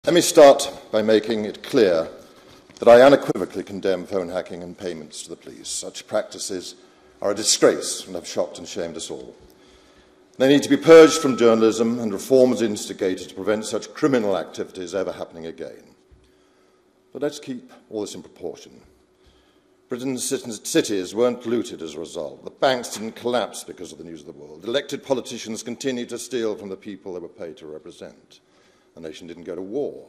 Let me start by making it clear that I unequivocally condemn phone hacking and payments to the police. Such practices are a disgrace and have shocked and shamed us all. They need to be purged from journalism and reforms instigated to prevent such criminal activities ever happening again. But let's keep all this in proportion. Britain's cities weren't looted as a result. The banks didn't collapse because of the news of the world. Elected politicians continued to steal from the people they were paid to represent. The nation didn't go to war.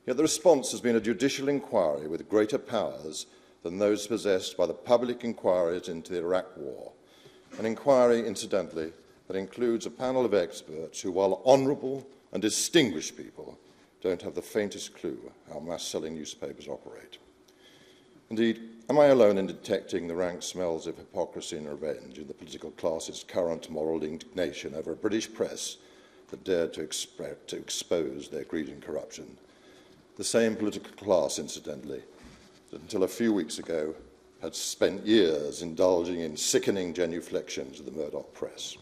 Yet the response has been a judicial inquiry with greater powers than those possessed by the public inquiries into the Iraq War. An inquiry, incidentally, that includes a panel of experts who, while honourable and distinguished people, don't have the faintest clue how mass-selling newspapers operate. Indeed, am I alone in detecting the rank smells of hypocrisy and revenge in the political class's current moral indignation over a British press that dared to expose their greed and corruption? The same political class, incidentally, that until a few weeks ago had spent years indulging in sickening genuflections of the Murdoch press.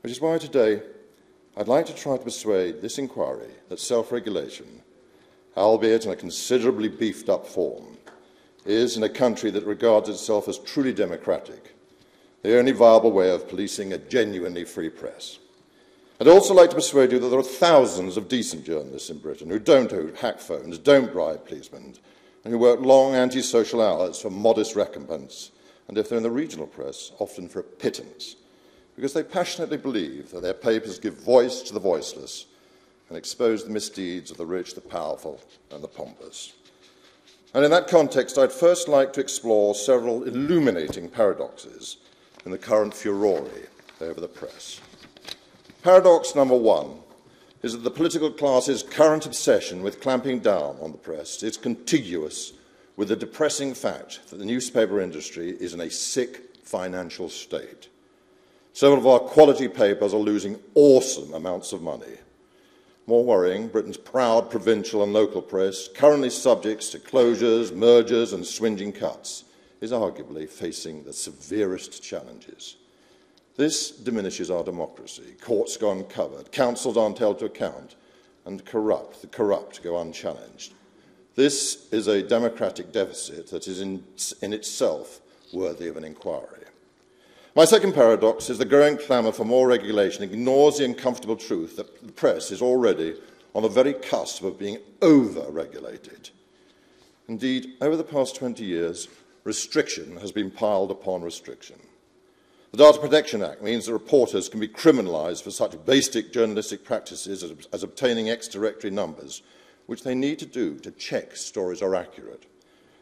Which is why today I'd like to try to persuade this inquiry that self-regulation, albeit in a considerably beefed-up form, is, in a country that regards itself as truly democratic, the only viable way of policing a genuinely free press. I'd also like to persuade you that there are thousands of decent journalists in Britain who don't hack phones, don't bribe policemen, and who work long anti-social hours for modest recompense, and if they're in the regional press, often for a pittance, because they passionately believe that their papers give voice to the voiceless and expose the misdeeds of the rich, the powerful, and the pompous. And in that context, I'd first like to explore several illuminating paradoxes in the current furore over the press. Paradox number one is that the political class's current obsession with clamping down on the press is contiguous with the depressing fact that the newspaper industry is in a sick financial state. Several of our quality papers are losing awesome amounts of money. More worrying, Britain's proud provincial and local press, currently subject to closures, mergers and swinging cuts, is arguably facing the severest challenges. This diminishes our democracy. Courts go uncovered, councils aren't held to account, and the corrupt go unchallenged. This is a democratic deficit that is in itself worthy of an inquiry. My second paradox is the growing clamour for more regulation ignores the uncomfortable truth that the press is already on the very cusp of being over-regulated. Indeed, over the past 20 years, restriction has been piled upon restriction. The Data Protection Act means that reporters can be criminalised for such basic journalistic practices as obtaining ex-directory numbers, which they need to do to check stories are accurate.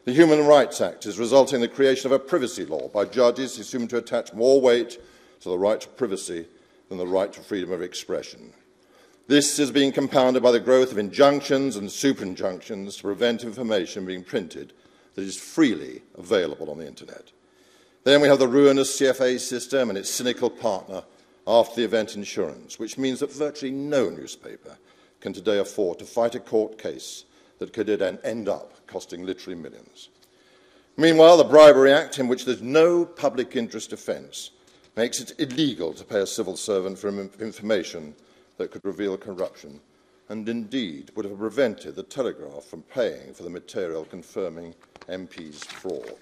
The Human Rights Act is resulting in the creation of a privacy law by judges who seem to attach more weight to the right to privacy than the right to freedom of expression. This is being compounded by the growth of injunctions and super-injunctions to prevent information being printed that is freely available on the internet. Then we have the ruinous CFA system and its cynical partner, after-the-event insurance, which means that virtually no newspaper can today afford to fight a court case that could then end up costing literally millions. Meanwhile, the Bribery Act, in which there's no public interest offence, makes it illegal to pay a civil servant for information that could reveal corruption, and indeed would have prevented the Telegraph from paying for the material confirming MPs' fraud.